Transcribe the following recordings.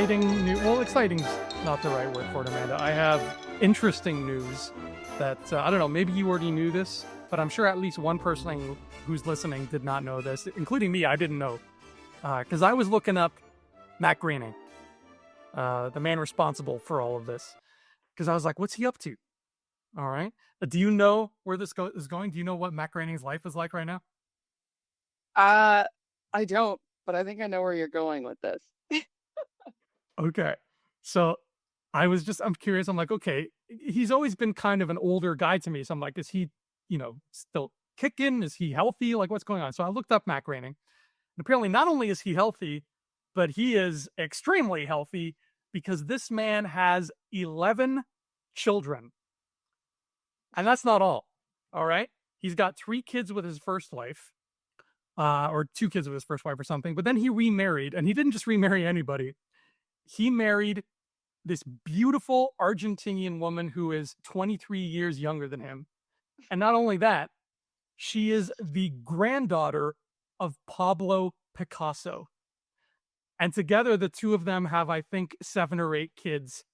exciting news. Well, exciting's not the right word for it, Amanda. I have interesting news that, I don't know, maybe you already knew this, but I'm sure at least one person who's listening did not know this, including me. I didn't know. Because I was looking up Matt Groening, the man responsible for all of this. Because I was like, what's he up to? All right. Do you know where this is going? Do you know what Matt Groening's life is like right now? I don't, but I think I know where you're going with this. Okay. So I'm curious. I'm like, okay, he's always been kind of an older guy to me. So I'm like, is he, still kicking? Is he healthy? Like, what's going on? So I looked up Matt Groening. And apparently, not only is he healthy, but he is extremely healthy because this man has 11 children. And that's not all. All right. He's got 3 kids with his first wife, or 2 kids with his first wife or something. But then he remarried, and he didn't just remarry anybody. He married this beautiful Argentinian woman who is 23 years younger than him. And not only that, she is the granddaughter of Pablo Picasso. And together, the two of them have, I think, 7 or 8 kids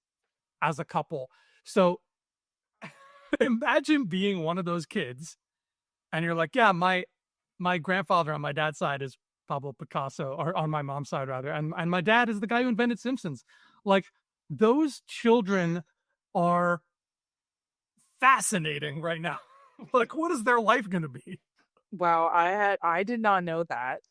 as a couple. So imagine being one of those kids and you're like, yeah, my grandfather on my dad's side is Pablo Picasso, or on my mom's side rather, and my dad is the guy who invented Simpsons. Like, those children are fascinating right now. Like, what is their life going to be? Wow, I did not know that.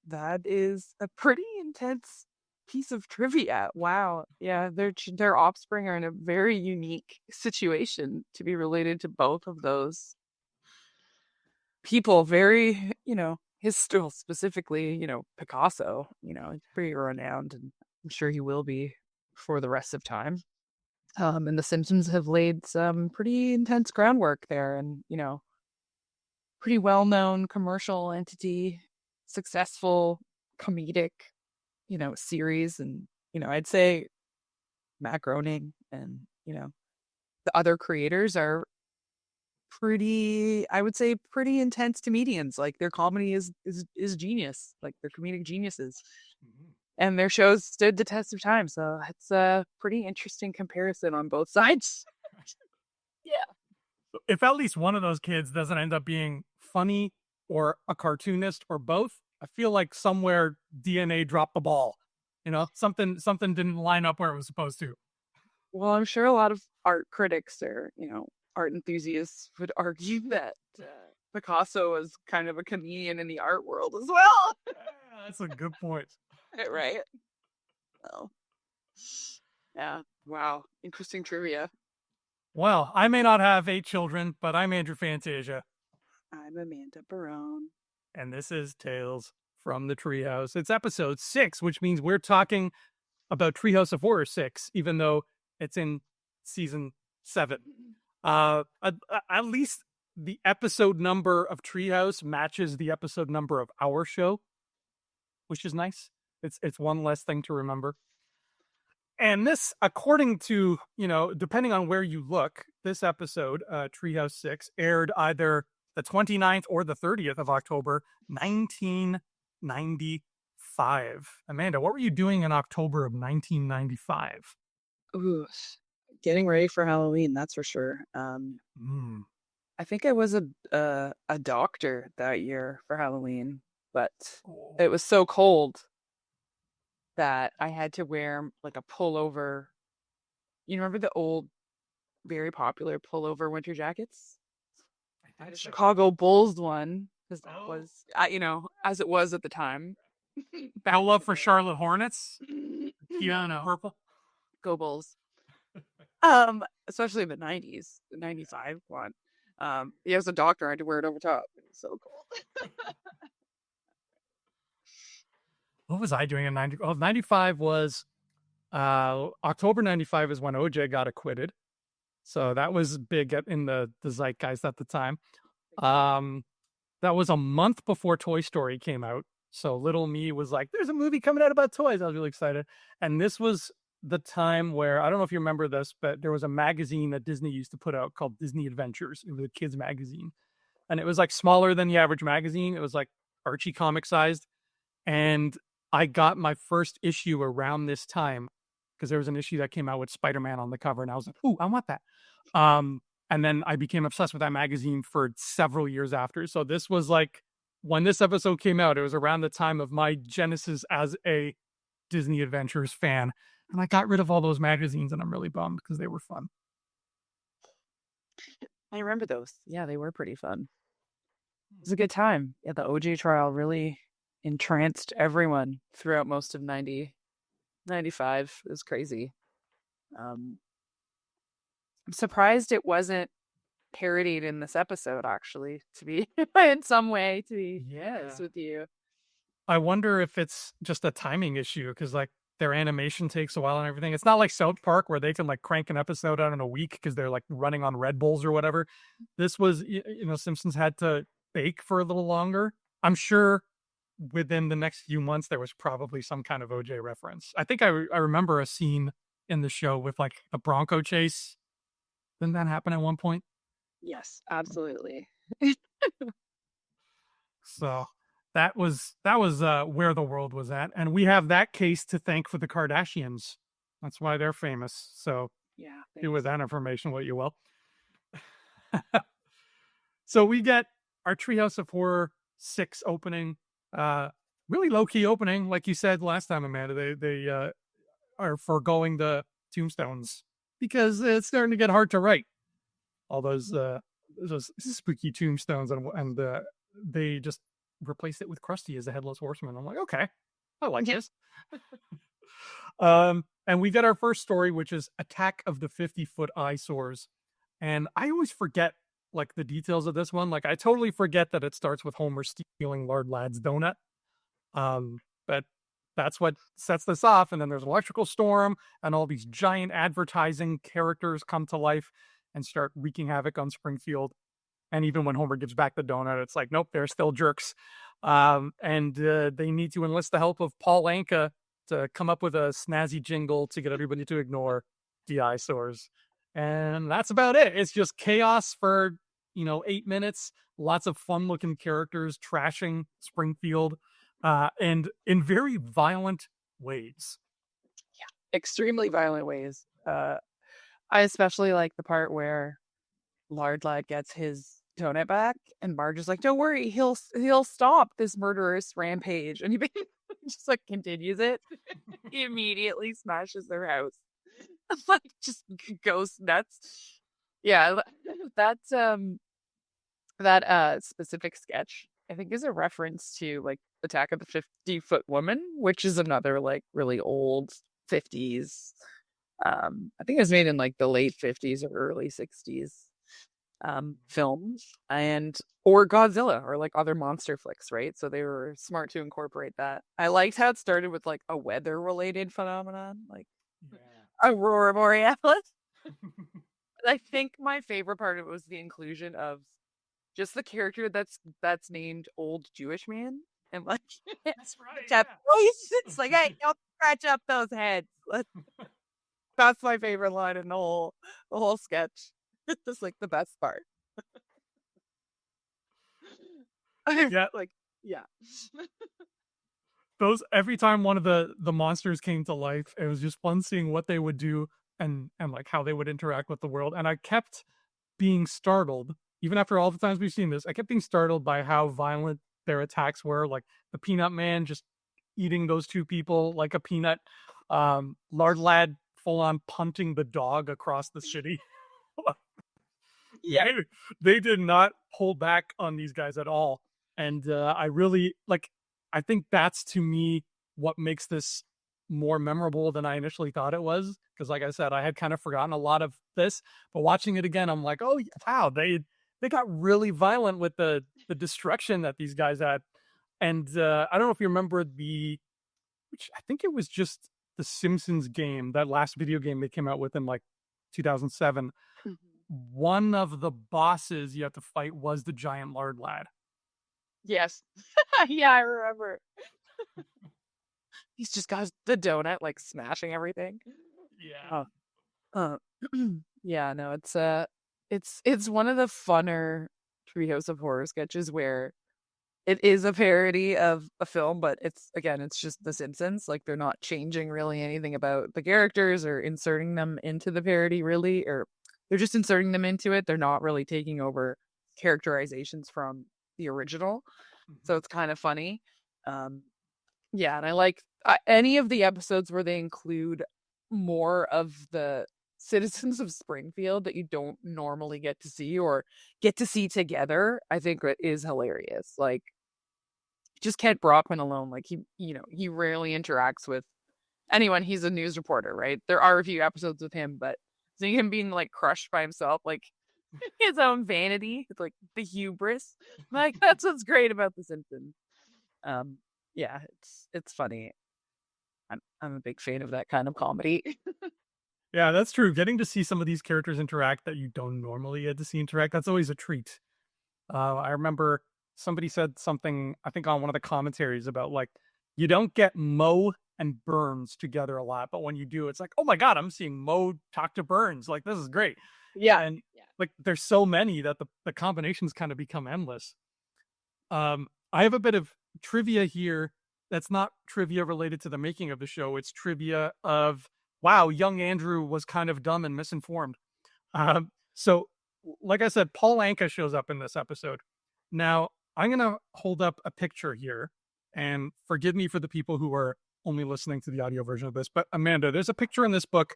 That is a pretty intense piece of trivia. Wow. Yeah, their offspring are in a very unique situation to be related to both of those people. Very, his still specifically, Picasso, he's pretty renowned, and I'm sure he will be for the rest of time. And the Simpsons have laid some pretty intense groundwork there, and pretty well-known commercial entity, successful comedic, series. And I'd say Matt Groening and the other creators are I would say pretty intense comedians. Like, their comedy is genius. Like, they're comedic geniuses. Mm-hmm. And their shows stood the test of time. So it's a pretty interesting comparison on both sides. Yeah. If at least one of those kids doesn't end up being funny or a cartoonist or both, I feel like somewhere DNA dropped the ball. Something didn't line up where it was supposed to. Well, I'm sure a lot of art critics or, art enthusiasts would argue that Picasso was kind of a comedian in the art world as well. Yeah, that's a good point. Right? Oh. Yeah. Wow. Interesting trivia. Well, I may not have 8 children, but I'm Andrew Fantasia. I'm Amanda Barone. And this is Tales from the Treehouse. It's episode 6, which means we're talking about Treehouse of Horror 6, even though it's in season 7. At least the episode number of Treehouse matches the episode number of our show, which is nice. It's one less thing to remember. And this, according to, depending on where you look, this episode, Treehouse 6, aired either the 29th or the 30th of October, 1995. Amanda, what were you doing in October of 1995? Ooh, getting ready for Halloween, that's for sure. I think I was a doctor that year for Halloween, but it was so cold that I had to wear like a pullover. You remember the old, very popular pullover winter jackets? I had a Chicago Bulls one, because that was, as it was at the time. Battle love for Charlotte Hornets. Kiana Purple. Go Bulls. Especially in the 90s, the 95 one. As a doctor, I had to wear it over top. It was so cold. What was I doing in 90? Oh, 95 was October 95 is when OJ got acquitted. So that was big in the zeitgeist at the time. That was a month before Toy Story came out. So little me was like, there's a movie coming out about toys. I was really excited. And this was the time where, I don't know if you remember this, but there was a magazine that Disney used to put out called Disney Adventures. It was a kids magazine. And it was like smaller than the average magazine. It was like Archie comic sized. And I got my first issue around this time because there was an issue that came out with Spider-Man on the cover, and I was like, "Ooh, I want that." Um, and then I became obsessed with that magazine for several years after. So this was like when this episode came out, it was around the time of my genesis as a Disney Adventures fan, and I got rid of all those magazines, and I'm really bummed because they were fun. I remember those. Yeah, they were pretty fun. It was a good time. Yeah, the OJ trial really entranced everyone throughout most of 95. It was crazy. Um, I'm surprised it wasn't parodied in this episode, actually, to be in some way, to be honest with you. I wonder if it's just a timing issue because like their animation takes a while and everything. It's not like South Park where they can like crank an episode out in a week because they're like running on Red Bulls or whatever. This was, Simpsons had to bake for a little longer. I'm sure within the next few months there was probably some kind of OJ reference. I think I remember a scene in the show with like a Bronco chase. Didn't that happen at one point? Yes, absolutely. So that was where the world was at, and we have that case to thank for the Kardashians. That's why they're famous. So Yeah, do with thanks. that information what you will. So we get our Treehouse of Horror 6 opening. Really low key opening, like you said last time, Amanda. They are foregoing the tombstones because it's starting to get hard to write all those spooky tombstones, and they just replaced it with Krusty as the headless horseman. I'm like, okay, I like Yeah. this. And we get our first story, which is Attack of the 50-Foot Eyesores. And I always forget like the details of this one. Like I totally forget that it starts with Homer stealing Lard Lad's donut. But that's what sets this off. And then there's an electrical storm, and all these giant advertising characters come to life and start wreaking havoc on Springfield. And even when Homer gives back the donut, it's like, nope, they're still jerks. And they need to enlist the help of Paul Anka to come up with a snazzy jingle to get everybody to ignore the eyesores. And that's about it. It's just chaos for, 8 minutes. Lots of fun looking characters trashing Springfield, and in very violent ways. Extremely violent ways. I especially like the part where Lard Lad gets his donut back, and Marge is like, "Don't worry, he'll stop this murderous rampage," and he just like continues it. He immediately smashes their house, like just goes nuts. Yeah, that specific sketch I think is a reference to like Attack of the 50-Foot Woman, which is another like really old 50s. I think it was made in like the late 50s or early 60s films, and or Godzilla or like other monster flicks, right? So they were smart to incorporate that. I liked how it started with like a weather related phenomenon, like Aurora Borealis. I think my favorite part of it was the inclusion of just the character that's named Old Jewish Man, and like That's right. that voice. It's like, hey, don't scratch up those heads. That's my favorite line in the whole sketch. It's just like the best part. Yeah. Like, yeah. Those every time one of the monsters came to life, it was just fun seeing what they would do and like how they would interact with the world. And I kept being startled, even after all the times we've seen this, I kept being startled by how violent their attacks were. Like the Peanut Man just eating those two people like a peanut. Lard Lad full on punting the dog across the city. Yeah. They did not hold back on these guys at all. And I really like, I think that's to me what makes this more memorable than I initially thought it was. Because, like I said, I had kind of forgotten a lot of this, but watching it again, I'm like, oh wow, they got really violent with the destruction that these guys had. And I don't know if you remember which I think it was just the Simpsons game, that last video game they came out with in like 2007. One of the bosses you have to fight was the giant Lard Lad. Yes. Yeah, I remember. He's just got the donut like smashing everything. Yeah. Uh, yeah, no, it's one of the funner Treehouse of Horror sketches where it is a parody of a film, but it's just The Simpsons. Like they're not changing really anything about the characters or inserting them into the parody really, or they're just inserting them into it. They're not really taking over characterizations from the original. So it's kind of funny. Um, yeah, and I like any of the episodes where they include more of the citizens of Springfield that you don't normally get to see or get to see together. I think it is hilarious. Like just Kent Brockman alone, like he rarely interacts with anyone. He's a news reporter, right? There are a few episodes with him, but seeing him being like crushed by himself, like his own vanity, it's like the hubris. Like that's what's great about The Simpsons. Um, yeah, it's funny. I'm a big fan of that kind of comedy. Yeah, that's true. Getting to see some of these characters interact that you don't normally get to see interact, that's always a treat. I remember somebody said something, I think on one of the commentaries about like, you don't get Moe and Burns together a lot, but when you do, it's like, oh my God, I'm seeing Moe talk to Burns. Like, this is great. Yeah. And like, there's so many that the combinations kind of become endless. I have a bit of trivia here that's not trivia related to the making of the show. It's trivia of, wow, young Andrew was kind of dumb and misinformed. So, like I said, Paul Anka shows up in this episode. Now, I'm going to hold up a picture here, and forgive me for the people who are only listening to the audio version of this, but Amanda, there's a picture in this book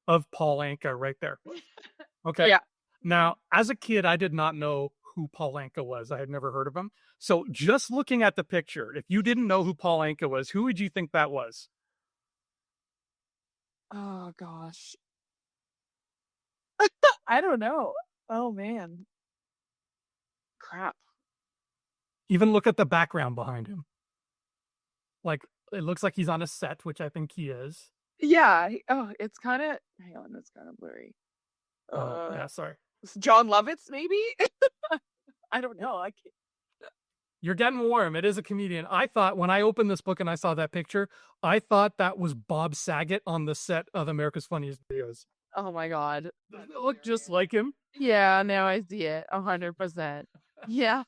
of Paul Anka right there. Okay. Yeah. Now, as a kid, I did not know who Paul Anka was. I had never heard of him. So, just looking at the picture, if you didn't know who Paul Anka was, who would you think that was? Oh gosh. I don't know. Oh man. Crap. Even look at the background behind him. Like, it looks like he's on a set, which I think he is. Yeah. It's kind of. Hang on, it's kind of blurry. Yeah, sorry. John Lovitz, maybe. I don't know. I can't. You're getting warm. It is a comedian. I thought when I opened this book and I saw that picture, I thought that was Bob Saget on the set of America's Funniest Videos. Oh my god. Doesn't it look just like him? Yeah. Now I see it. 100%. Yeah.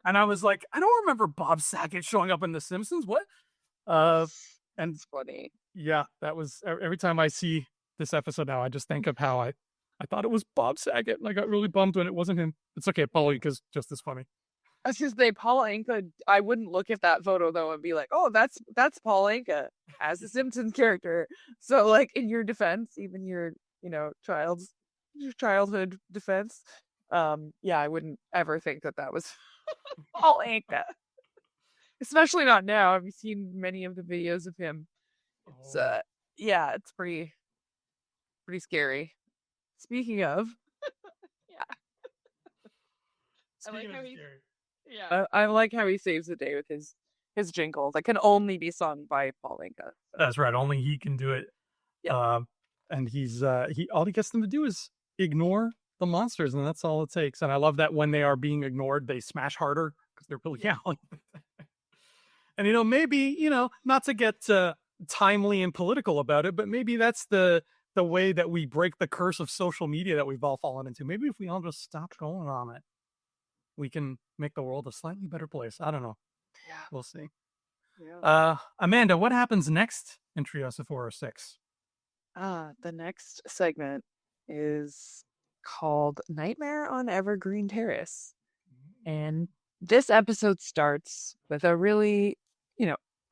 And I was like, I don't remember Bob Saget showing up in The Simpsons. What? And It's funny. yeah, that was every time I see this episode now, I just think of how I thought it was Bob Saget, and I got really bummed when it wasn't him. It's okay, Paulie, because just as funny. I was just say Paul Anka. I wouldn't look at that photo though and be like, "Oh, that's Paul Anka as a Simpsons character." So, like in your defense, even your your childhood defense, yeah, I wouldn't ever think that that was Paul Anka. Especially not now. Have you seen many of the videos of him? It's yeah, it's pretty scary. Speaking of, yeah, I like Speaking how of he scary. yeah, I like how he saves the day with his jingles that can only be sung by Paul Anka. That's right. Only he can do it. Yep. And he all he gets them to do is ignore the monsters, and that's all it takes. And I love that when they are being ignored, they smash harder because they're really yelling. And maybe not to get timely and political about it, but maybe that's the way that we break the curse of social media that we've all fallen into. Maybe if we all just stop going on it, we can make the world a slightly better place. I don't know. Yeah. We'll see. Yeah. Amanda, what happens next in Treehouse of Horror 6? The next segment is called Nightmare on Evergreen Terrace. And this episode starts with a really,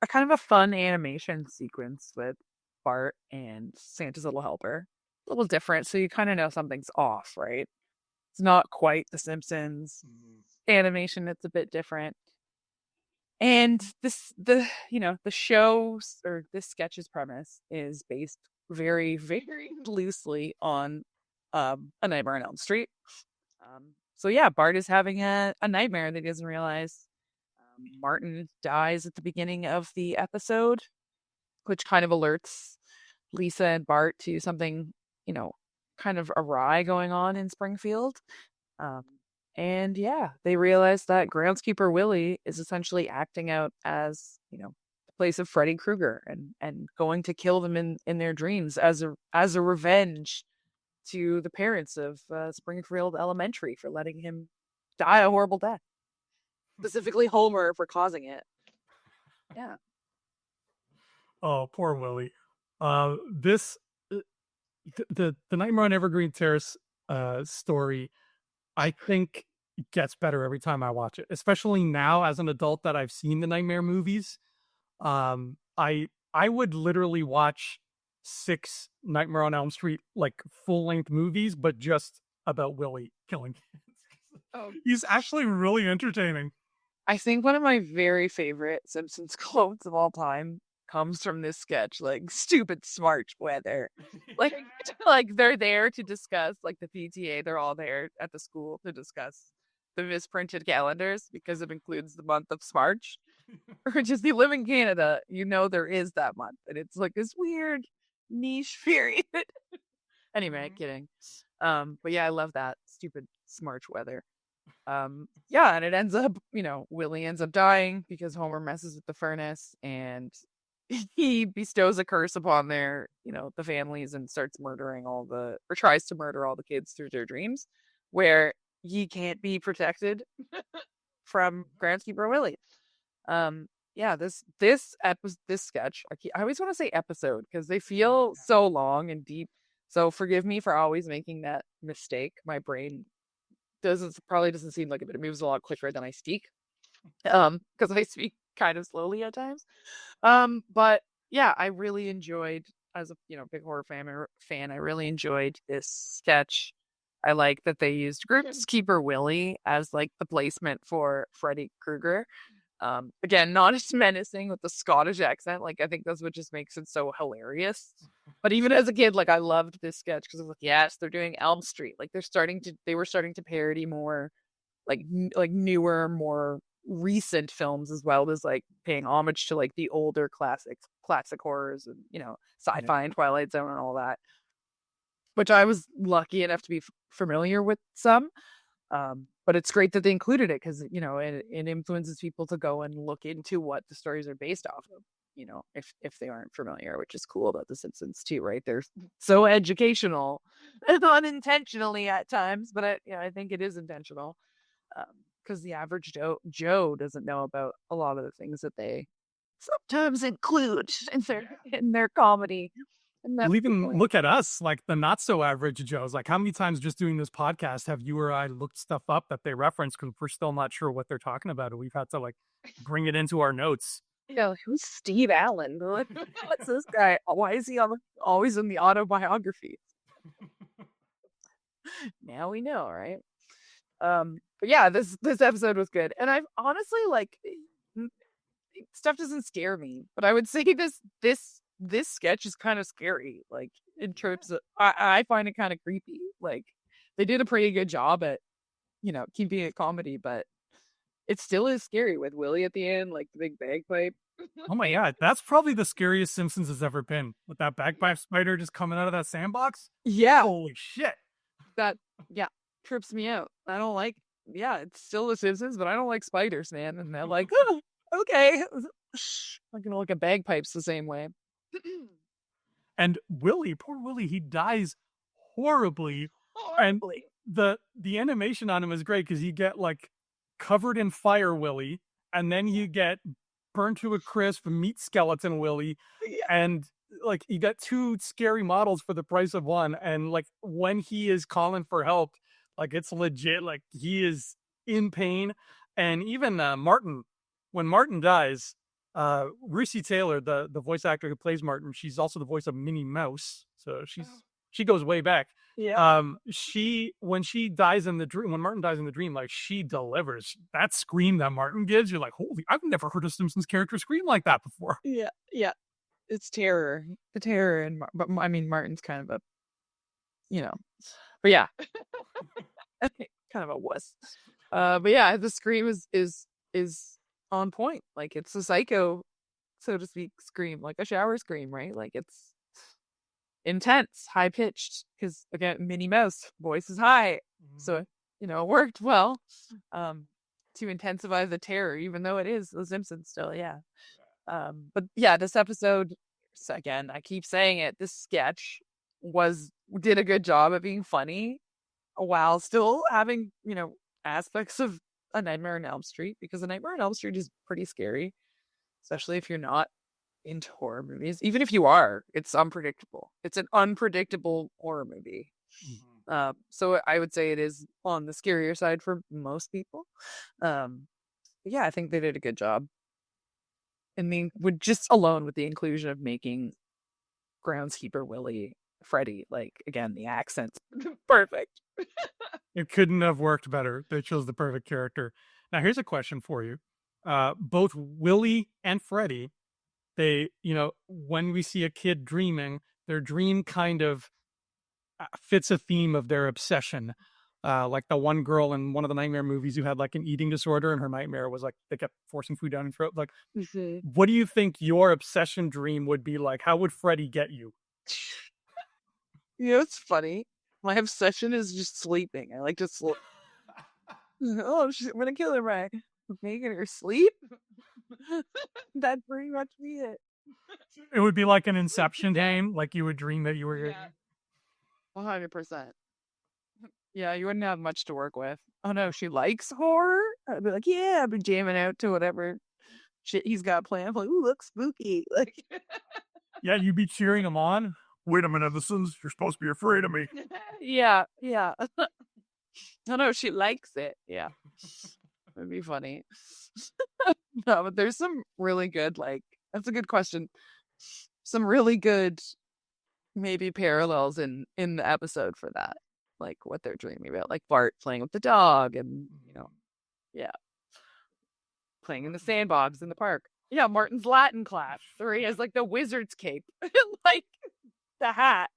a kind of a fun animation sequence with Bart and Santa's little helper. A little different, so you kind of know something's off, right? It's not quite The Simpsons animation, it's a bit different. And the show or this sketch's premise is based very, very loosely on A Nightmare on Elm Street. So yeah, Bart is having a nightmare that he doesn't realize. Martin dies at the beginning of the episode, which kind of alerts Lisa and Bart to something, kind of awry going on in Springfield. And yeah, they realize that groundskeeper Willie is essentially acting out as, the place of Freddy Krueger and going to kill them in their dreams as a revenge to the parents of Springfield Elementary for letting him die a horrible death. specifically Homer for causing it. Yeah. Oh, poor Willie. This the Nightmare on Evergreen Terrace story, I think gets better every time I watch it, especially now as an adult that I've seen the Nightmare movies. I would literally watch 6 Nightmare on Elm Street, like, full-length movies, but just about Willie killing kids. Oh, He's actually really entertaining. I think one of my very favorite Simpsons quotes of all time comes from this sketch, like stupid smart weather. Like like they're there to discuss like the PTA, they're all there at the school to discuss the misprinted calendars because it includes the month of March. Which is you live in Canada, you know there is that month. And it's like this weird niche period. Anyway, Mhm. kidding. But yeah, I love that stupid smart weather. Yeah, and it ends up, Willie ends up dying because Homer messes with the furnace and he bestows a curse upon the families and starts murdering or tries to murder all the kids through their dreams, where he can't be protected from groundskeeper Willie. Yeah, this sketch, I always want to say episode because they feel so long and deep. So forgive me for always making that mistake. My brain doesn't seem like it, but it moves a lot quicker than I speak. Because I speak kind of slowly at times. But yeah, I really enjoyed as a big horror fan. I really enjoyed this sketch. I like that they used Groundskeeper Willie as like the placement for Freddy Krueger. Again, not as menacing with the Scottish accent. Like I think that's what just makes it so hilarious. But even as a kid, like I loved this sketch because I was like, yes, they're doing Elm Street. Like they were starting to parody more like newer, more recent films as well as like paying homage to like the older classic horrors and Yeah. sci-fi and Twilight Zone and all that. Which I was lucky enough to be familiar with some. But it's great that they included it because it influences people to go and look into what the stories are based off of. If they aren't familiar, which is cool about The Simpsons too, right? They're so educational, unintentionally at times, but I think it is intentional because the average Joe doesn't know about a lot of the things that they sometimes include in their comedy. And that's Well, the even point. look at us, like the not so average Joes. Like, how many times just doing this podcast have you or I looked stuff up that they reference because we're still not sure what they're talking about, and we've had to like bring it into our notes. Yeah, who's Steve Allen? What's this guy? Why is he always in the autobiography? Now we know, right? But yeah, this episode was good, and I've honestly like stuff doesn't scare me, but I would say this sketch is kind of scary. Like in terms of, I find it kind of creepy. Like they did a pretty good job at keeping it comedy, but it still is scary with Willie at the end, like the big bagpipe. Oh my god, that's probably the scariest Simpsons has ever been. With that bagpipe spider just coming out of that sandbox. Yeah, Holy shit. that yeah trips me out. I don't like. Yeah, it's still The Simpsons, but I don't like spiders, man. And they're like, oh, okay, I'm gonna look at bagpipes the same way. And Willie, poor Willie, he dies horribly. And Horribly. the animation on him is great because you get like covered in fire Willie, and then you get burned to a crisp meat skeleton Willie, Yeah. and like you got 2 scary models for the price of one. And like when he is calling for help, like it's legit, like he is in pain. And even Martin, when Martin dies, Russi Taylor, the voice actor who plays Martin, she's also the voice of Minnie Mouse, so she goes way back. Yeah. She when she dies in the dream, when Martin dies in the dream, like she delivers that scream that Martin gives. You're like, holy! I've never heard a Simpsons character scream like that before. Yeah. Yeah. It's terror. The terror, and but I mean, Martin's kind of a, you know, but yeah, kind of a wuss. But yeah, the scream is on point. Like it's a psycho, so to speak, scream, like a shower scream, right? Like it's intense, high pitched, because again, Minnie Mouse voice is high, so it worked well, to intensify the terror, even though it is The Simpsons still, yeah. But yeah, this episode, again, I keep saying it, this sketch did a good job at being funny while still having, aspects of A Nightmare on Elm Street, because A Nightmare on Elm Street is pretty scary, especially if you're not into horror movies. Even if you are, it's unpredictable. It's an unpredictable horror movie. Mhm. So I would say it is on the scarier side for most people. But yeah, I think they did a good job. I mean, would just alone with the inclusion of making groundskeeper Willie Freddy, like again, the accents perfect. It couldn't have worked better. They chose the perfect character. Now, here's a question for you. Both Willie and Freddy, they, when we see a kid dreaming, their dream kind of fits a theme of their obsession. Like the one girl in one of the Nightmare movies who had like an eating disorder, and her nightmare was like they kept forcing food down her throat. Like, Mhm. what do you think your obsession dream would be like? How would Freddy get you? You know, it's funny. My obsession is just sleeping. I like to sleep. Oh, I'm gonna kill her, right? Making her sleep. That'd pretty much be it. It would be like an Inception game. Like you would dream that you were. Yeah, 100%. Yeah, you wouldn't have much to work with. Oh no, she likes horror? I'd be like, yeah, I'd be jamming out to whatever shit he's got planned. I'm like, ooh, looks spooky. Like, Yeah, you'd be cheering him on. Wait a minute, you're supposed to be afraid of me. yeah, yeah. Oh no, she likes it. Yeah, it'd be funny. No, but there's some really good, like, that's a good question. Some really good, maybe parallels in the episode for that, like what they're dreaming about, like Bart playing with the dog, and yeah, playing in the sandbox in the park. Yeah, Martin's Latin class, where he has like the wizard's cape, like the hat,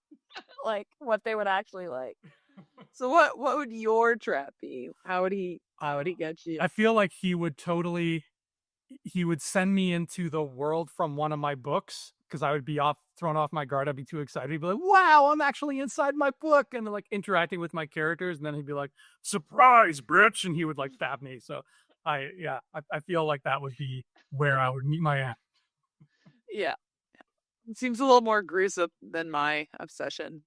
like what they would actually like. So what would your trap be? How would he get you? I feel like he would send me into the world from one of my books because I would be thrown off my guard. I'd be too excited. He'd be like, wow, I'm actually inside my book, and like interacting with my characters. And then he'd be like, surprise, bitch. And he would like stab me. So I feel like that would be where I would meet my end. Yeah, it seems a little more gruesome than my obsession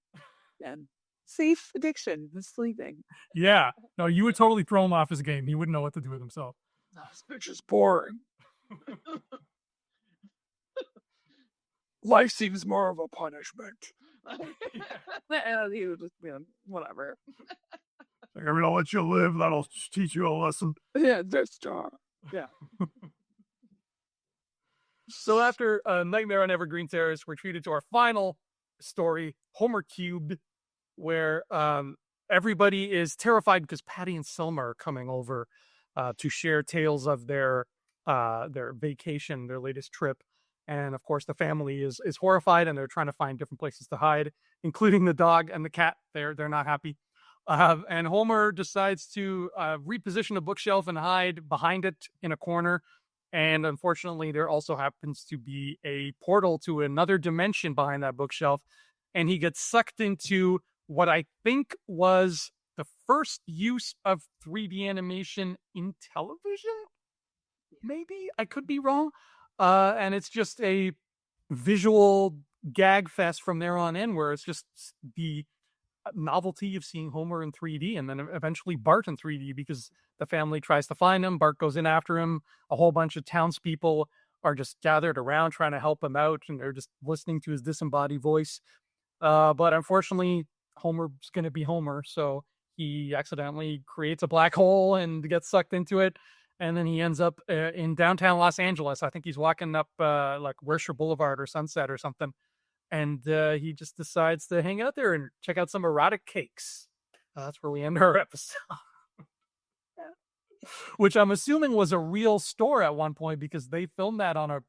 and safe addiction, the sleeping. Yeah. No, you would totally throw him off his game. He wouldn't know what to do with himself. This bitch is boring. Life seems more of a punishment. And he would just be like, whatever. Like, I'm gonna let you live. That'll teach you a lesson. Yeah, Death Star. Yeah. So after Nightmare on Evergreen Terrace, we're treated to our final story, Homer Cubed, where everybody is terrified because Patty and Selma are coming over to share tales of their vacation, their latest trip. And of course, the family is horrified, and they're trying to find different places to hide, including the dog and the cat. They're not happy. And Homer decides to reposition a bookshelf and hide behind it in a corner. And unfortunately, there also happens to be a portal to another dimension behind that bookshelf. And he gets sucked into what I think was the first use of 3D animation in television. Maybe I could be wrong. And it's just a visual gag fest from there on in, where it's just the novelty of seeing Homer in 3D, and then eventually Bart in 3D, because the family tries to find him. Bart goes in after him. A whole bunch of townspeople are just gathered around trying to help him out, and they're just listening to his disembodied voice. But unfortunately, Homer's going to be Homer, so he accidentally creates a black hole and gets sucked into it. And then he ends up in downtown Los Angeles. I think he's walking up like Wilshire Boulevard or Sunset or something. And he just decides to hang out there and check out some erotic cakes. That's where we end our episode. Which I'm assuming was a real store at one point, because they filmed that on a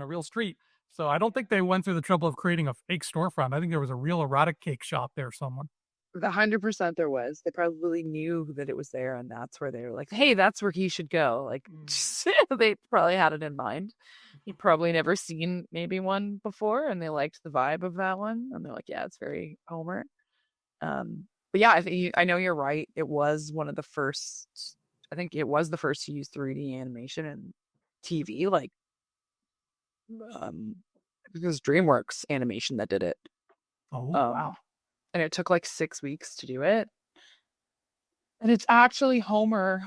real street. So I don't think they went through the trouble of creating a fake storefront. I think there was a real erotic cake shop there somewhere. 100% there was. They probably knew that it was there, and that's where they were like, hey, that's where he should go. Like, they probably had it in mind. He'd probably never seen maybe one before, and they liked the vibe of that one. And they're like, yeah, it's very Homer. But yeah, I know you're right. It was one of the first, I think it was the first to use 3D animation in TV. Like, it was DreamWorks Animation that did it. Oh, wow. And it took like 6 weeks to do it. And it's actually Homer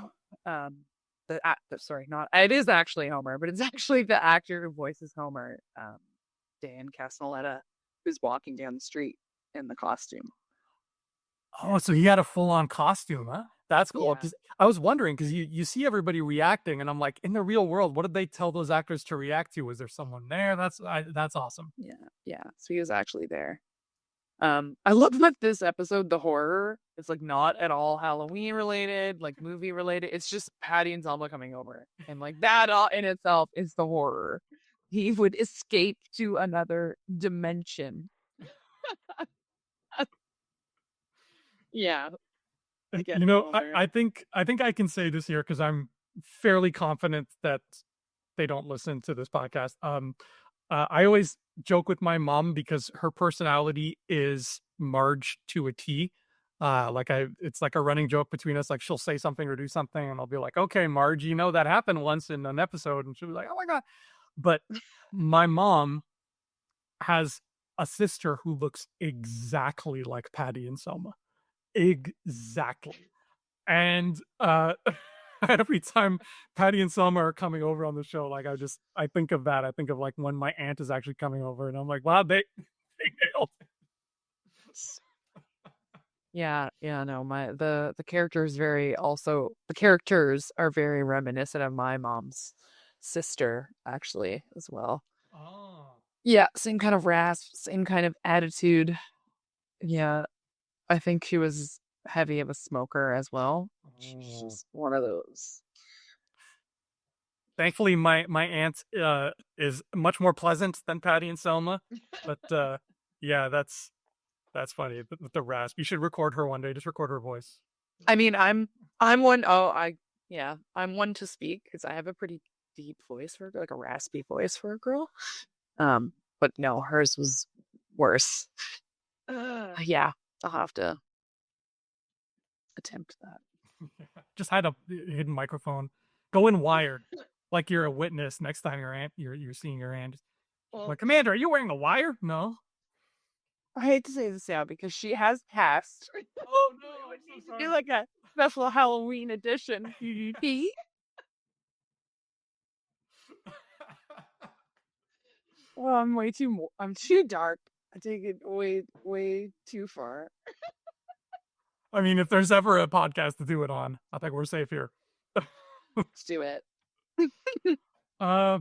Sorry, not it is actually Homer, but it's actually the actor who voices Homer, Dan Castellaneta, who's walking down the street in the costume. Oh, so he had a full-on costume, huh? That's cool. Yeah. Because I was wondering, because you see everybody reacting, and I'm like, in the real world, what did they tell those actors to react to? Was there someone there? That's awesome. Yeah. So he was actually there. I love that this episode, the horror, is like not at all Halloween related, like movie related. It's just Patty and Zelma coming over, and like that all in itself is the horror. He would escape to another dimension. Yeah, again, You know, Homer. I think I can say this here because I'm fairly confident that they don't listen to this podcast. I always joke with my mom because her personality is Marge to a T. It's like a running joke between us. Like she'll say something or do something, and I'll be like, "Okay, Marge, you know that happened once in an episode," and she'll be like, "Oh my god!" But my mom has a sister who looks exactly like Patty and Selma, exactly. And every time Patty and Selma are coming over on the show, like I think of that. I think of like when my aunt is actually coming over, and I'm like, wow, they nailed it. Yeah, no, the characters the characters are very reminiscent of my mom's sister, actually, as well. Oh, Yeah, same kind of rasp, same kind of attitude. Yeah, I think she was heavy of a smoker as well. She's oh. just one of those. Thankfully, my aunt is much more pleasant than Patty and Selma, but yeah, that's funny. The rasp. You should record her one day. Just record her voice. I mean, I'm one oh I yeah, I'm one to speak because I have a pretty deep voice for like a raspy voice for a girl. But no, hers was worse. Yeah, I'll have to attempt that. Just hide a hidden microphone. Go in wired, like you're a witness. Next time you're seeing your aunt. Well, Like, Commander, are you wearing a wire? No. I hate to say this now because she has passed. Oh no! We I'm need so to do sorry. like a special Halloween edition. Well, I'm too dark. I take it way too far. I mean, if there's ever a podcast to do it on, I think we're safe here. Let's do it. Uh,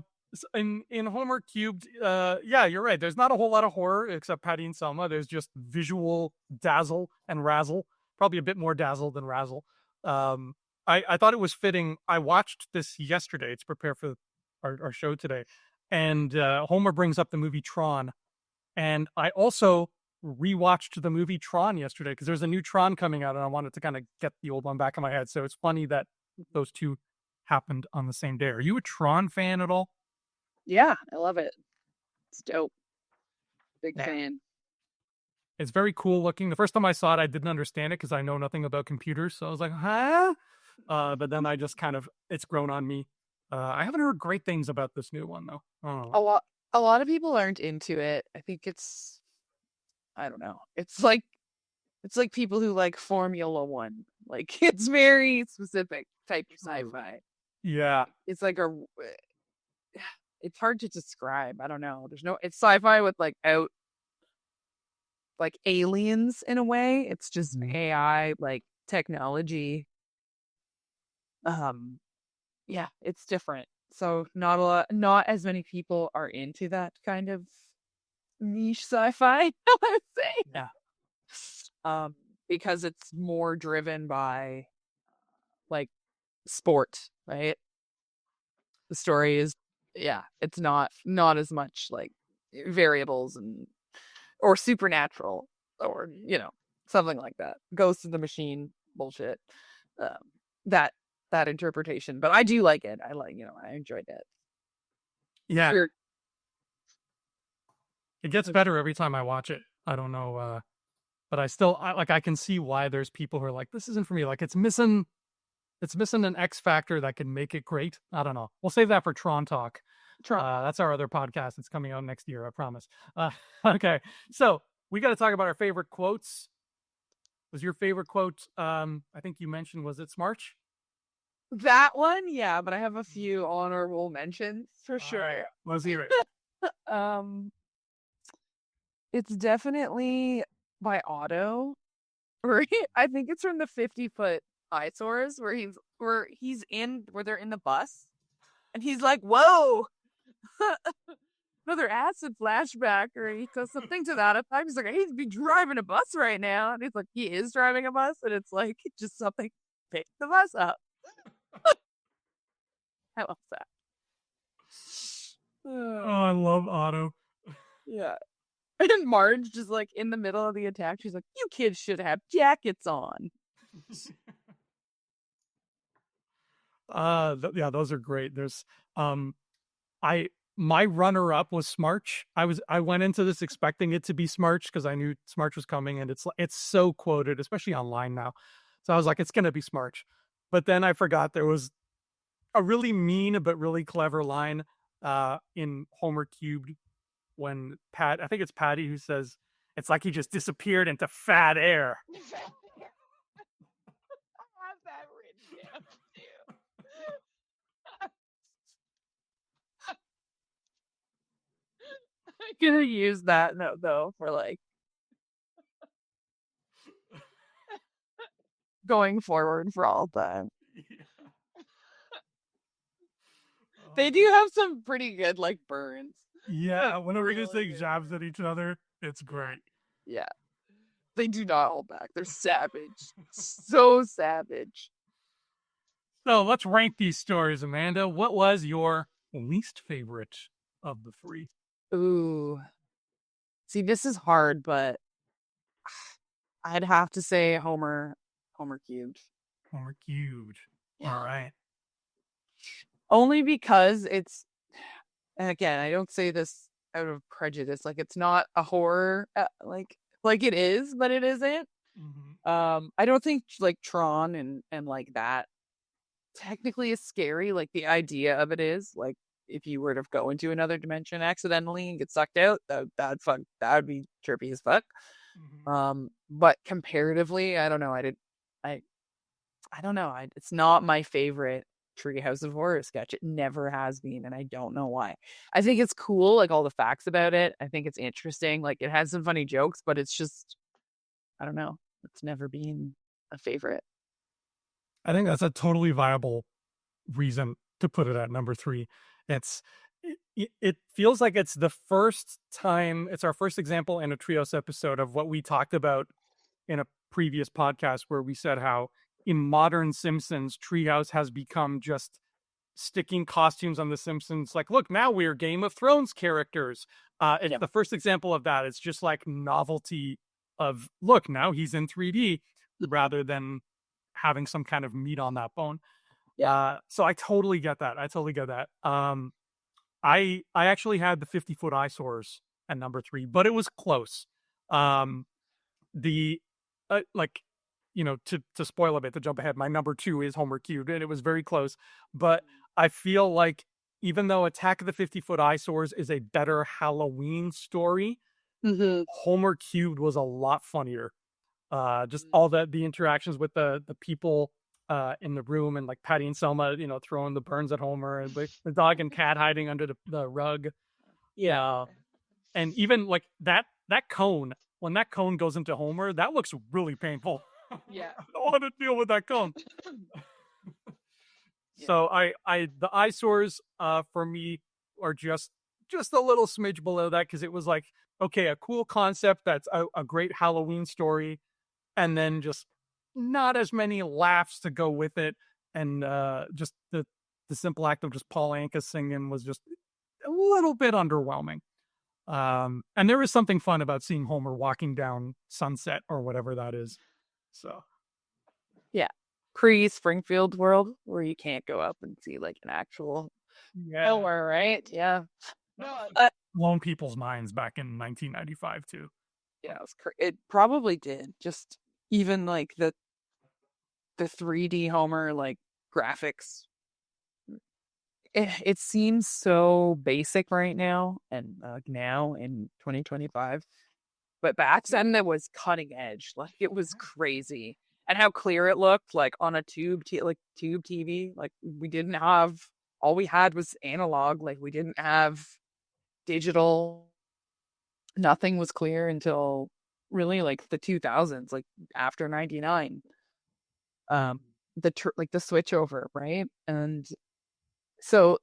in Homer Cubed, yeah, you're right. There's not a whole lot of horror except Patty and Selma. There's just visual dazzle and razzle. Probably a bit more dazzle than razzle. I thought it was fitting. I watched this yesterday to prepare for our show today, and Homer brings up the movie Tron, and I also rewatched the movie Tron yesterday because there's a new Tron coming out, and I wanted to kind of get the old one back in my head. So it's funny that those two happened on the same day. Are you a Tron fan at all? Yeah, I love it. It's dope. Big Yeah. fan. It's very cool looking. The first time I saw it, I didn't understand it because I know nothing about computers. So I was like, huh? But then I just it's grown on me. I haven't heard great things about this new one though. A lot of people aren't into it. I think I don't know. It's like people who like Formula One. Like it's very specific type of sci-fi. Yeah. It's like it's hard to describe. I don't know. It's sci-fi with like aliens in a way. It's just AI like technology. Yeah, it's different. So not as many people are into that kind of niche sci-fi, I would say. Yeah. Because it's more driven by like sport, right? The story is it's not as much like variables or supernatural or something like that. Ghost in the Machine bullshit. That interpretation, but I do like it. I enjoyed it. Yeah. Weird. It gets better every time I watch it. I don't know, but I can see why there's people who are like, this isn't for me. Like it's missing an X factor that can make it great. I don't know. We'll save that for Tron Talk. That's our other podcast. It's coming out next year, I promise. Okay, so we got to talk about our favorite quotes. Was your favorite quote? I think you mentioned, was it Smarch? That one, yeah, but I have a few honorable mentions for sure. Let's hear it. Um, it's definitely by Otto, where I think it's from the 50-foot eyesores, where they're in the bus, and he's like, "Whoa, another acid flashback," or he does something to that effect. He's like, "I hate to be driving a bus right now," and he's like, he is driving a bus, and it's like just something pick the bus up. I love that. Oh, I love Otto. Yeah. And Marge just like in the middle of the attack, she's like, "You kids should have jackets on." Yeah, those are great. There's I my runner up was Smarch. I went into this expecting it to be Smarch because I knew Smarch was coming, and it's so quoted, especially online now. So I was like, it's gonna be Smarch. But then I forgot there was a really mean but really clever line in Homer Cubed when I think it's Patty who says it's like he just disappeared into fat air. I have that written down too. I'm gonna use that note though for like going forward for all time. They do have some pretty good like burns. Yeah, whenever they take jabs at each other, it's great. Yeah. They do not hold back. They're savage. So savage. So let's rank these stories, Amanda. What was your least favorite of the three? Ooh. See, this is hard, but I'd have to say Homer Cubed. Homer Cubed. Yeah. All right. Only because it's, and again, I don't say this out of prejudice. Like it's not a horror, like it is, but it isn't. Mm-hmm. I don't think like Tron and like that technically is scary. Like the idea of it is like if you were to go into another dimension accidentally and get sucked out, that would be trippy as fuck. Mm-hmm. But comparatively, I don't know. I don't know. It's not my favorite Treehouse of Horror sketch. It never has been, and I don't know why. I think it's cool, like all the facts about it. I think it's interesting. Like it has some funny jokes, but it's just, I don't know. It's never been a favorite. I think that's a totally viable reason to put it at number 3. It feels like it's the first time, it's our first example in a Trios episode of what we talked about in a previous podcast where we said how in modern Simpsons, Treehouse has become just sticking costumes on The Simpsons. Like, look, now we're Game of Thrones characters. It's the first example of that. It's just like novelty of, look, now he's in 3D rather than having some kind of meat on that bone. Yeah. So I totally get that. I actually had the 50-foot eyesores at number 3, but it was close. The like, you know, to spoil a bit, to jump ahead, my number 2 is Homer Cubed, and it was very close. But I feel like even though Attack of the 50-Foot Eyesores is a better Halloween story, Homer Cubed was a lot funnier. Just all the interactions with the people in the room, and like Patty and Selma, you know, throwing the burns at Homer, and the dog and cat hiding under the rug. Yeah. And even like that cone, when that cone goes into Homer, that looks really painful. Yeah. I don't want to deal with that cone. So the eyesores for me are just a little smidge below that, because it was like, okay, a cool concept that's a great Halloween story, and then just not as many laughs to go with it, and just the simple act of just Paul Anka singing was just a little bit underwhelming. And there is something fun about seeing Homer walking down Sunset or whatever that is. So yeah, pre-Springfield world where you can't go up and see like an actual Elmer, right? Yeah. No, blown people's minds back in 1995 too. Yeah, it probably did. Just even like the 3D Homer like graphics. It seems so basic right now, and now in 2025. But back then, it was cutting edge. Like it was crazy. and how clear it looked, like on a tube TV. Like we didn't have, all we had was analog. Like we didn't have digital. Nothing was clear until really like the 2000s, like after 99. Like the switch over, right? And so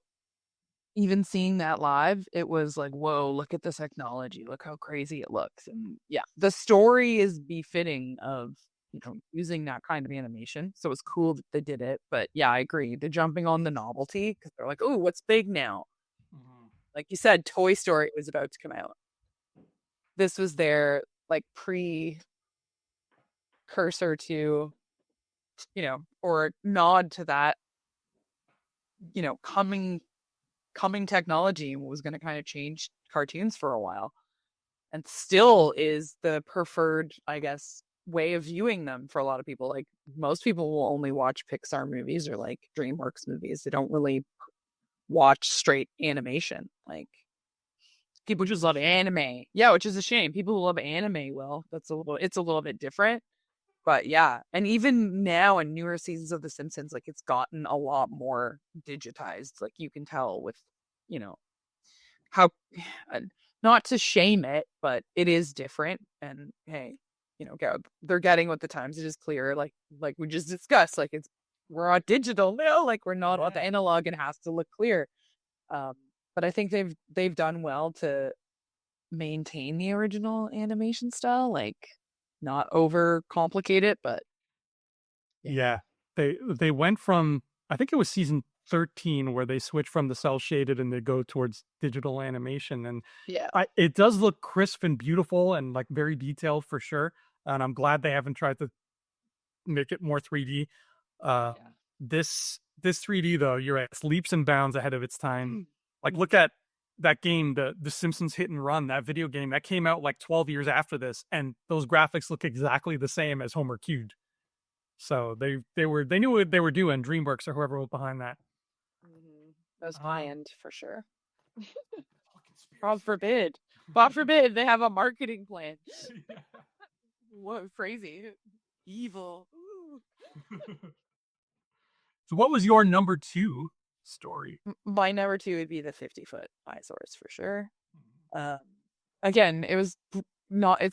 even seeing that live, it was like, whoa, look at the technology, look how crazy it looks. And yeah, the story is befitting of, using that kind of animation. So it's cool that they did it. But yeah, I agree. They're jumping on the novelty because they're like, oh, what's big now? Like you said, Toy Story was about to come out. This was their like precursor to, or nod to that, coming technology was going to kind of change cartoons for a while, and still is the preferred, I guess, way of viewing them for a lot of people. Like most people will only watch Pixar movies or like DreamWorks movies. They don't really watch straight animation. Like people just love anime. Yeah, which is a shame. People who love anime, well, it's a little bit different. But yeah, and even now in newer seasons of The Simpsons, like it's gotten a lot more digitized. Like you can tell with, how, not to shame it, but it is different. And hey, they're getting with the times. It is clear, like we just discussed, like we're on digital now, like we're not on the analog and has to look clear. But I think they've done well to maintain the original animation style, like not over complicate it, but Yeah. They went from, I think it was season 13 where they switch from the cell shaded and they go towards digital animation, and yeah. it does look crisp and beautiful and like very detailed for sure. And I'm glad they haven't tried to make it more 3D. Yeah. This 3D though, you're right, it's leaps and bounds ahead of its time. Like look at that game, the Simpsons Hit and Run, that video game that came out like 12 years after this, and those graphics look exactly the same as Homer Cubed. So they knew what they were doing, DreamWorks or whoever was behind that. That was high end for sure. God forbid. God forbid they have a marketing plan. What crazy. Evil. So what was your number 2 story? My number 2 would be the 50-foot eyesores for sure. Again, it's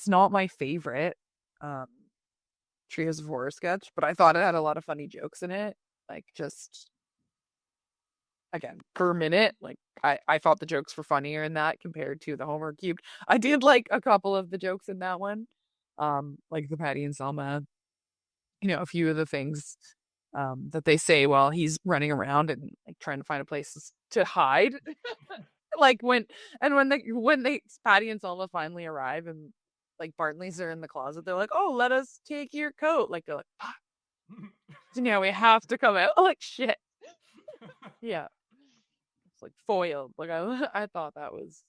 not my favorite Treehouse of Horror sketch, but I thought it had a lot of funny jokes in it. Like just, again, per minute, like I thought the jokes were funnier in that compared to the Homer Cubed. I did like a couple of the jokes in that one. Like the Patty and Selma, a few of the things that they say while he's running around and like trying to find a place to hide. Like when they Patty and Selma finally arrive and like Bartley's are in the closet, they're like, "Oh, let us take your coat." Like they're like, "Fuck." So now we have to come out. Oh, like shit. Yeah, it's like foiled. Like I thought that was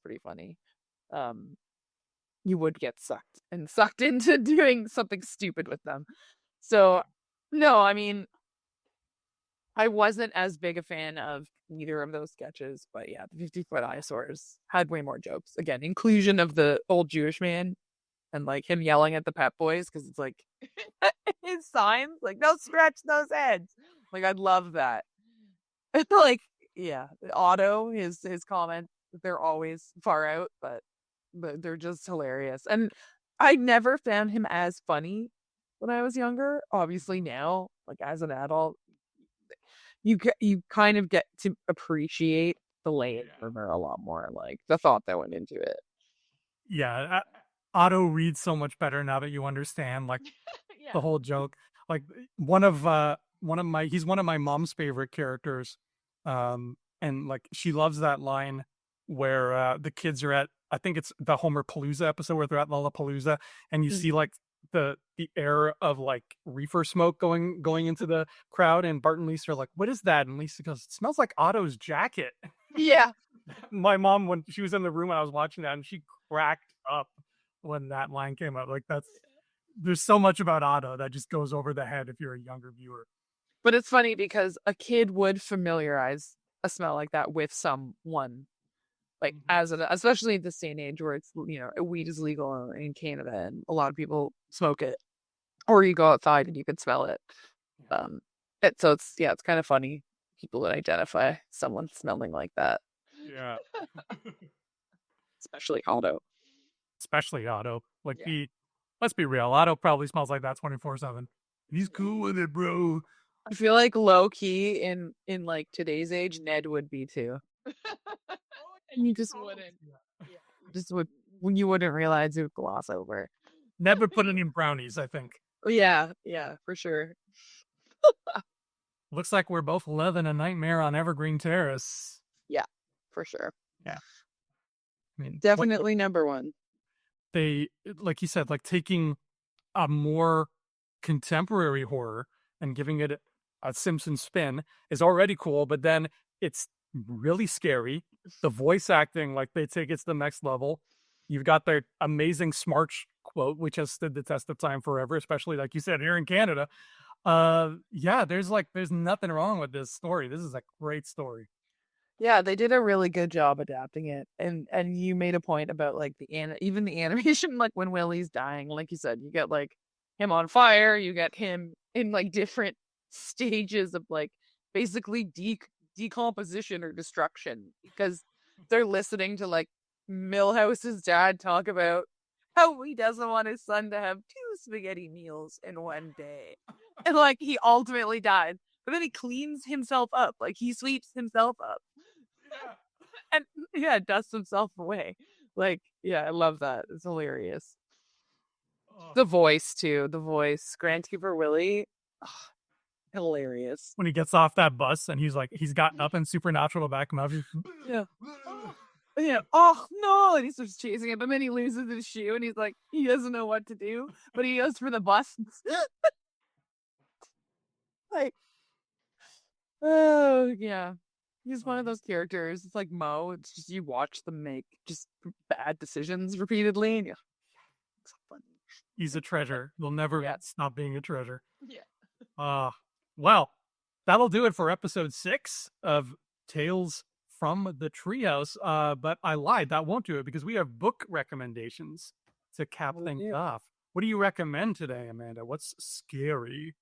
pretty funny. You would get sucked into doing something stupid with them. So no, I mean, I wasn't as big a fan of either of those sketches, but yeah, the 50-foot eyesores had way more jokes. Again, inclusion of the old Jewish man and like him yelling at the Pep Boys because it's like his signs, like "Don't stretch those heads." Like I'd love that. It's like, yeah, Otto, his comments, they're always far out, but they're just hilarious. And I never found him as funny when I was younger. Obviously now, like as an adult, you kind of get to appreciate the late rumor a lot more, like the thought that went into it. Yeah, Otto reads so much better now that you understand like the whole joke. Like he's one of my mom's favorite characters. And like she loves that line where the kids are at, I think it's the Homer Palooza episode where they're at Lollapalooza and you see like the air of like reefer smoke going into the crowd, and Bart and Lisa are like, "What is that?" And Lisa goes, "It smells like Otto's jacket." Yeah. My mom, when she was in the room when I was watching that, and she cracked up when that line came up. Like there's so much about Otto that just goes over the head if you're a younger viewer. But it's funny because a kid would familiarize a smell like that with someone, like especially at this day and age where it's weed is legal in Canada and a lot of people smoke it. or you go outside and you can smell it. So it's kind of funny people would identify someone smelling like that, Yeah. especially Otto. Especially Otto. Like Yeah. let's be real. Otto probably smells like that 24/7. He's cool with it, bro. I feel like low key in like today's age, Ned would be too. And you just wouldn't. Yeah. Just would when you wouldn't realize it would gloss over. Never put it in brownies, I think. Yeah, for sure. Looks like we're both living a nightmare on Evergreen Terrace. Yeah, for sure. Yeah. I mean, Definitely number one. they, like you said, like taking a more contemporary horror and giving it a Simpson spin is already cool, but then it's really scary. The voice acting, like they take it to the next level. You've got their amazing Smarch quote, which has stood the test of time forever, especially like you said here in Canada. Yeah, there's nothing wrong with this story. This is a great story. Yeah, they did a really good job adapting it. And you made a point about like even the animation, like when Willie's dying, like you said, you get like him on fire, you get him in like different stages of like basically decomposition or destruction because they're listening to like Milhouse's dad talk about how he doesn't want his son to have 2 spaghetti meals in one day. And like he ultimately died. But then he cleans himself up. Like he sweeps himself up. Yeah. And yeah, dusts himself away. Like, yeah, I love that. It's hilarious. The voice too. The voice. Grand Cooper Willie. Oh, hilarious. When he gets off that bus and he's gotten up and Supernatural to back him up. Yeah. Yeah. Oh no! And he starts chasing him, and then he loses his shoe, and he's like, he doesn't know what to do, but he goes for the bus. Like, oh yeah, he's one of those characters. It's like Mo. It's just you watch them make just bad decisions repeatedly, and you're like, it's so funny. He's a treasure. He'll never Yeah. stop being a treasure. Yeah. Well, that'll do it for episode 6 of Tales from the Treehouse. But I lied. That won't do it because we have book recommendations to cap things off. What do you recommend today, Amanda? What's scary?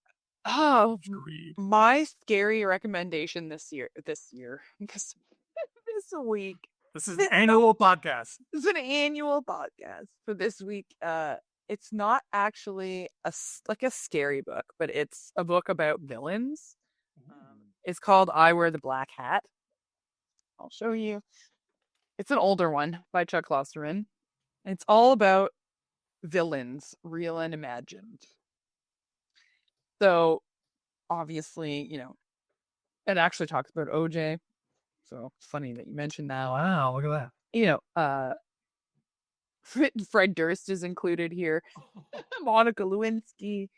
Oh, Scary. my scary recommendation this because this week. This is an annual podcast. This is an annual podcast for this week. It's not actually like a scary book, but it's a book about villains. It's called I Wear the Black Hat. I'll show you. It's an older one by Chuck Klosterman. It's all about villains, real and imagined. So, obviously, it actually talks about OJ. So, it's funny that you mentioned that. Wow, look at that. Fred Durst is included here. Monica Lewinsky.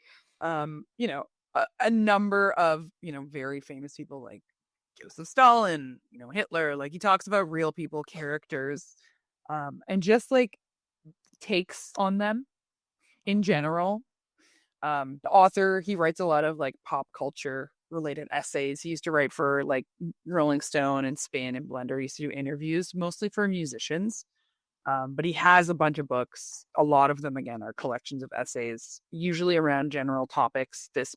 A number of, very famous people like Joseph Stalin, Hitler. Like he talks about real people, characters, and just like takes on them in general. The author, he writes a lot of like pop culture related essays. He used to write for like Rolling Stone and Spin and Blender. He used to do interviews mostly for musicians. But he has a bunch of books. A lot of them, again, are collections of essays, usually around general topics. This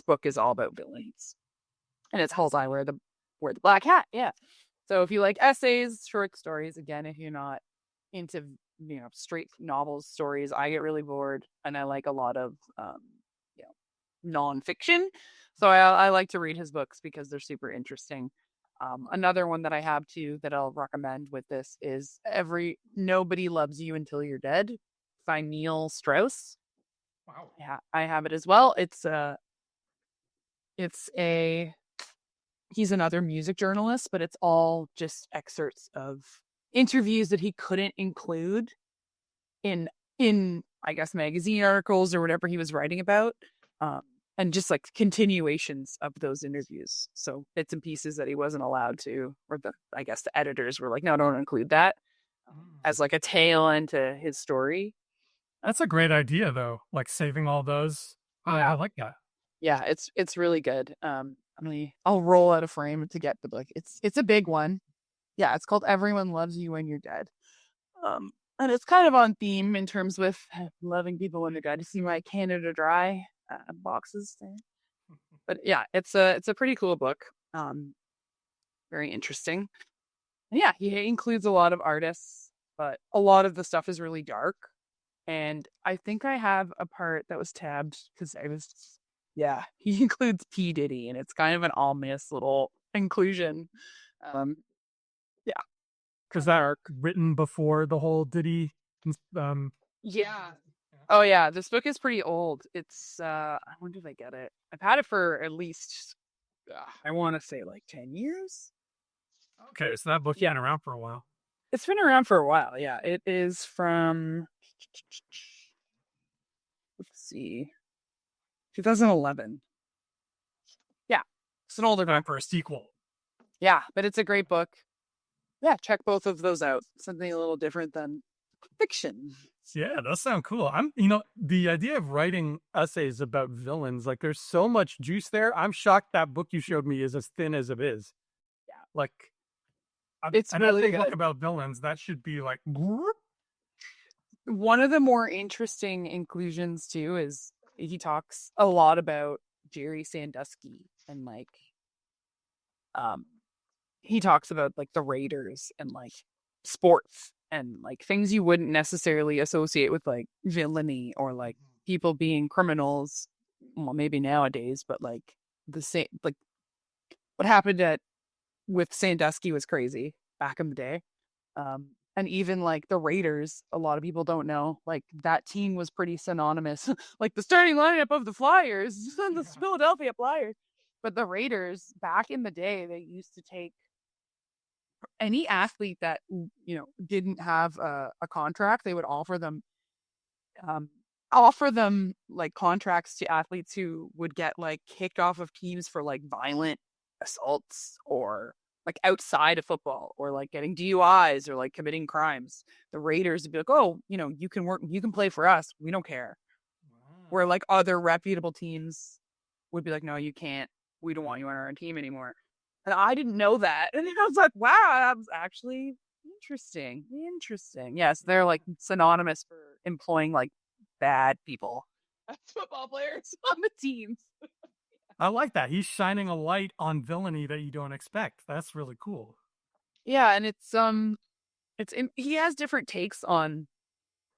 book is all about villains, and it's called I Wear the Black Hat. Yeah. So if you like essays, short stories, again, if you're not into straight novels, stories, I get really bored, and I like a lot of nonfiction. So I like to read his books because they're super interesting. Another one that I have too that I'll recommend with this is Nobody Loves You Until You're Dead by Neil Strauss. Wow. Yeah, I have it as well. He's another music journalist, but it's all just excerpts of interviews that he couldn't include in I guess magazine articles or whatever he was writing about. And just like continuations of those interviews. So bits and pieces that he wasn't allowed to, or I guess the editors were like, no, don't include that as like a tail end to his story. That's a great idea though. Like saving all those. I like that. Yeah, it's really good. I'll roll out a frame to get the book. It's a big one. Yeah, it's called Everyone Loves You When You're Dead. And it's kind of on theme in terms with loving people when they're dead. You see my Canada Dry boxes there. But yeah, it's a pretty cool book. Very interesting. And yeah, he includes a lot of artists, but a lot of the stuff is really dark. And I think I have a part that was tabbed because yeah, he includes P. Diddy, and it's kind of an ominous little inclusion. Um, yeah. Because that written before the whole Diddy. Um, Yeah. Oh yeah, this book is pretty old. It's when did I get it? I've had it for at least I want to say like 10 years. okay, so that book's been around for a while. It's been around for a while. Yeah, it is from let's see, 2011. Yeah, it's an older Time book. for a sequel. Yeah, but it's a great book. Yeah, check both of those out. Something a little different than fiction. Yeah, that sounds cool. The idea of writing essays about villains, like there's so much juice there. I'm shocked that book you showed me is as thin as it is. Yeah. Like, It's an really essay book good. about villains, that should be like, One of the more interesting inclusions too is he talks a lot about Jerry Sandusky and like he talks about like the Raiders and like sports and like things you wouldn't necessarily associate with like villainy or like people being criminals. Well, maybe nowadays, but like the same like what happened with Sandusky was crazy back in the day. And even like the Raiders, a lot of people don't know, like that team was pretty synonymous. Like the starting lineup of the Flyers, the Philadelphia Flyers. But the Raiders, back in the day, they used to take any athlete that didn't have a contract. They would offer them like contracts to athletes who would get like kicked off of teams for like violent assaults or like outside of football or like getting DUIs or like committing crimes. The Raiders would be like, oh, you can play for us. We don't care. Where like other reputable teams would be like, no, you can't. We don't want you on our team anymore. And I didn't know that. And I was like, wow, that was actually interesting. Interesting. Yes, they're like synonymous for employing like bad people as football players on the teams. I like that. He's shining a light on villainy that you don't expect. That's really cool. Yeah, and he has different takes on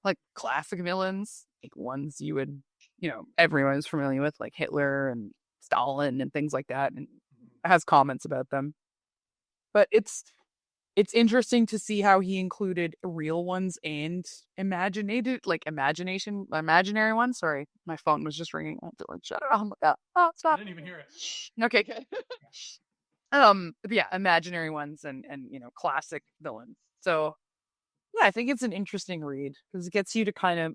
like classic villains, like ones you would, everyone's familiar with, like Hitler and Stalin and things like that, and has comments about them. But it's interesting to see how he included real ones and imaginary ones. Sorry, my phone was just ringing. I have to like shut it off. Oh, stop. I didn't even hear it. Okay, good. Yeah, imaginary ones and classic villains. So yeah, I think it's an interesting read because it gets you to kind of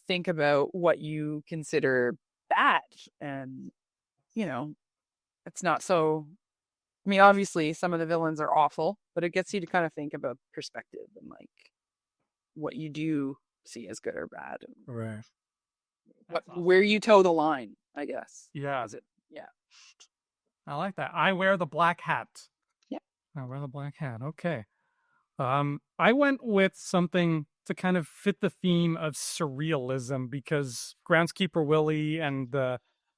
think about what you consider bad, and it's not so. I mean, obviously, some of the villains are awful, but it gets you to kind of think about perspective and like what you do see as good or bad, and Right. where you toe the line, I guess. Yeah. Is it? Yeah. I like that. I wear the black hat. Yeah. I wear the black hat. Okay. I went with something to kind of fit the theme of surrealism because Groundskeeper Willie and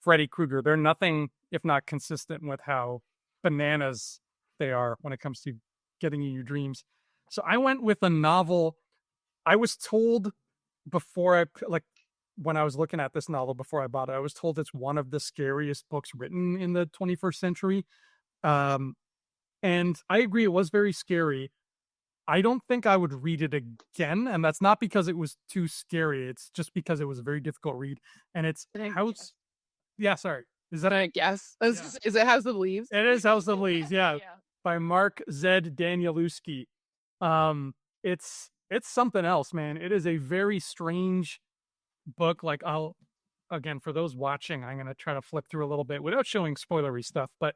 Freddy Krueger, they're nothing if not consistent with how bananas they are when it comes to getting in your dreams. So I went with a novel. I was told when I was looking at this novel before I bought it, I was told it's one of the scariest books written in the 21st century. And I agree, it was very scary. I don't think I would read it again, and that's not because it was too scary. It's just because it was a very difficult read. And it's House. Yeah, sorry. Is that I guess? Is it House of Leaves? It is House of Leaves, yeah. By Mark Z. Danielewski. It's something else, man. It is a very strange book. Like again, for those watching, I'm gonna try to flip through a little bit without showing spoilery stuff, but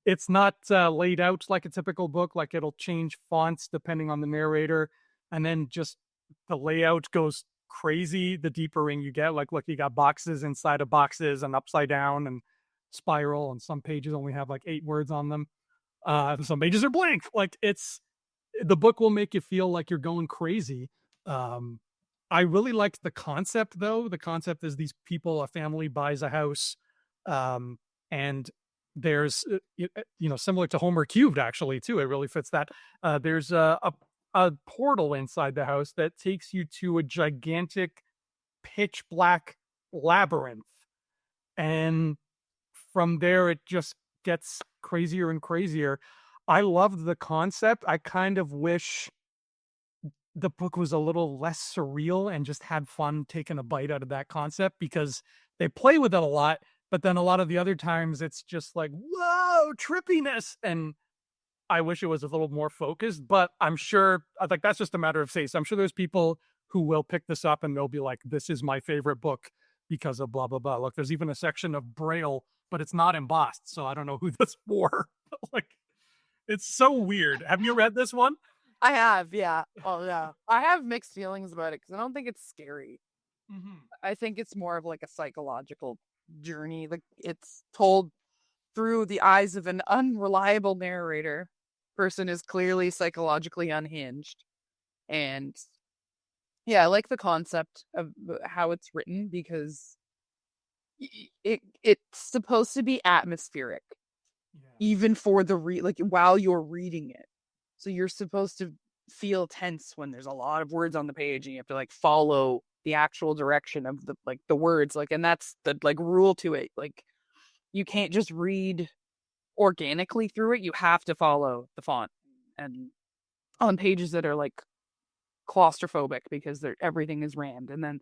it's not laid out like a typical book. Like it'll change fonts depending on the narrator, and then just the layout goes crazy the deeper in you get. Like, look, you got boxes inside of boxes and upside down and spiral, and some pages only have like 8 words on them. Some pages are blank. Like the book will make you feel like you're going crazy. Um, I really liked the concept though. The concept is these people, a family buys a house, um, and there's similar to Homer Cubed actually too. It really fits that. There's a portal inside the house that takes you to a gigantic pitch black labyrinth, and from there it just gets crazier and crazier. I loved the concept. I kind of wish the book was a little less surreal and just had fun taking a bite out of that concept, because they play with it a lot, but then a lot of the other times it's just like, whoa, trippiness. And I wish it was a little more focused, but I'm sure, like, that's just a matter of taste. I'm sure there's people who will pick this up and they'll be like, this is my favorite book because of blah, blah, blah. Look, there's even a section of Braille, but it's not embossed. So I don't know who this for. Like, it's so weird. Have you read this one? I have, yeah. Oh, yeah. I have mixed feelings about it because I don't think it's scary. Mm-hmm. I think it's more of like a psychological journey. Like it's told through the eyes of an unreliable narrator. Person is clearly psychologically unhinged. And yeah, I like the concept of how it's written because it's supposed to be atmospheric, Yeah. even for the like while you're reading it. So you're supposed to feel tense when there's a lot of words on the page and you have to like follow the actual direction of the words, like, and that's the like rule to it. Like you can't just read organically through it. You have to follow the font and on pages that are like claustrophobic because everything is rammed. And then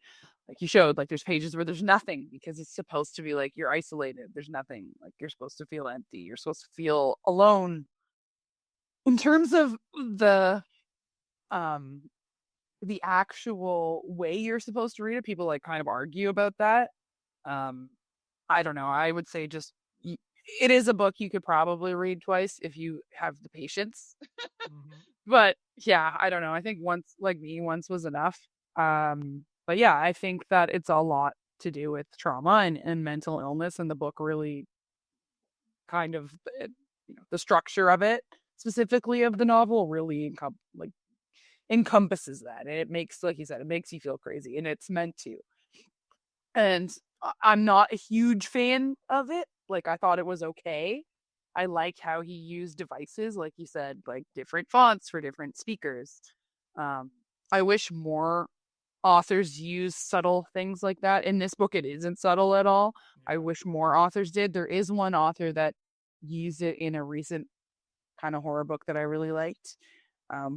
like you showed, like there's pages where there's nothing because it's supposed to be like you're isolated. There's nothing. Like you're supposed to feel empty. You're supposed to feel alone. In terms of um the actual way you're supposed to read it, people like kind of argue about that. Um I don't know. I would say just it is a book you could probably read twice if you have the patience. Mm-hmm. But yeah, I don't know. I think once, like me, once was enough. But yeah, I think that it's a lot to do with trauma and mental illness, and the book really kind of the structure of it, specifically of the novel, really encompasses that, and it makes, like you said, it makes you feel crazy, and it's meant to. And I'm not a huge fan of it. Like I thought it was okay. I like how he used devices, like you said, like different fonts for different speakers. I wish more authors use subtle things like that. In this book, it isn't subtle at all. I wish more authors did. There is one author that used it in a recent kind of horror book that I really liked.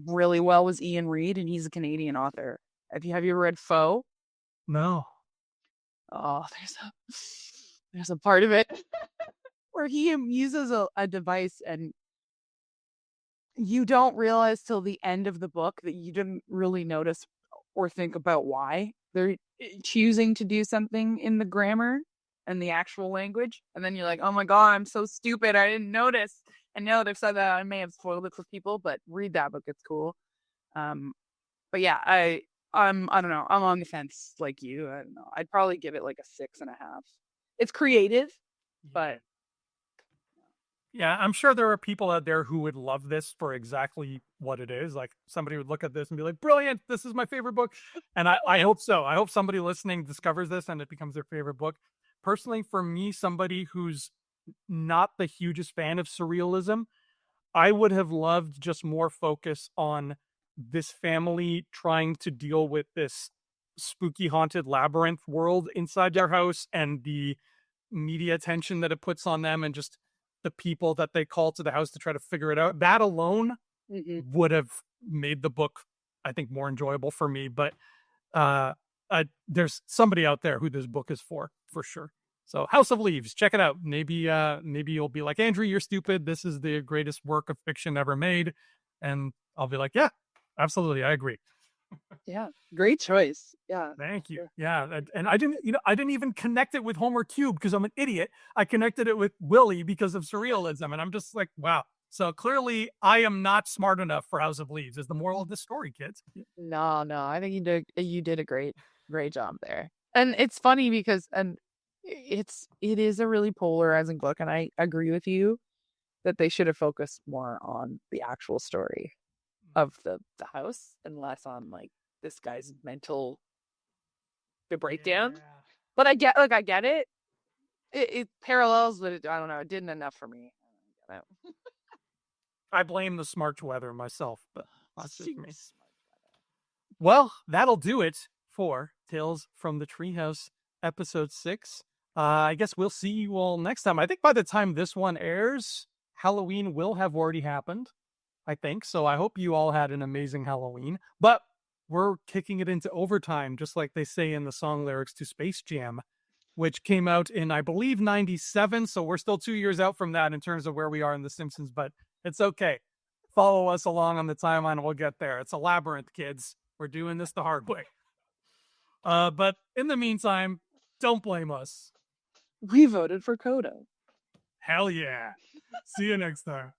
Really well was Ian Reid, and he's a Canadian author. Have you ever read Foe? No. Oh, there's a part of it where he uses a device and you don't realize till the end of the book that you didn't really notice or think about why they're choosing to do something in the grammar and the actual language. And then you're like, oh my God, I'm so stupid. I didn't notice. And now that I've said that, I may have spoiled it for people, but read that book. It's cool. But yeah, I don't know. I'm on the fence like you. I don't know. I'd probably give it like a 6.5. It's creative, but yeah, I'm sure there are people out there who would love this for exactly what it is. Like somebody would look at this and be like, brilliant, this is my favorite book. And I hope so. I hope somebody listening discovers this and it becomes their favorite book. Personally, for me, somebody who's not the hugest fan of surrealism, I would have loved just more focus on this family trying to deal with this spooky haunted labyrinth world inside their house and the media attention that it puts on them and just the people that they call to the house to try to figure it out. That alone would have made the book, I think, more enjoyable for me. But there's somebody out there who this book is for sure. So House of Leaves, check it out. Maybe you'll be like, Andrew, you're stupid. This is the greatest work of fiction ever made. And I'll be like, yeah, absolutely. I agree. yeah, great choice. Yeah. Thank you. Yeah. And I didn't even connect it with Homer Cube because I'm an idiot. I connected it with Willie because of surrealism. And I'm just like, wow. So clearly I am not smart enough for House of Leaves is the moral of this story, kids. No, I think you did a great job there. And it's funny because it is a really polarizing book, and I agree with you that they should have focused more on the actual story of the house and less on like this guy's mental breakdown. But I get it. It parallels, but I don't know. It didn't enough for me. I blame the smart weather myself, but that's just me. Well, that'll do it for Tales from the Treehouse episode 6. I guess we'll see you all next time. I think by the time this one airs, Halloween will have already happened. I think. So I hope you all had an amazing Halloween. But we're kicking it into overtime, just like they say in the song lyrics to Space Jam, which came out in, I believe, 97. So we're still 2 years out from that in terms of where we are in The Simpsons, but it's okay. Follow us along on the timeline and we'll get there. It's a labyrinth, kids. We're doing this the hard way. But in the meantime, don't blame us. We voted for Kodo. Hell yeah. See you next time.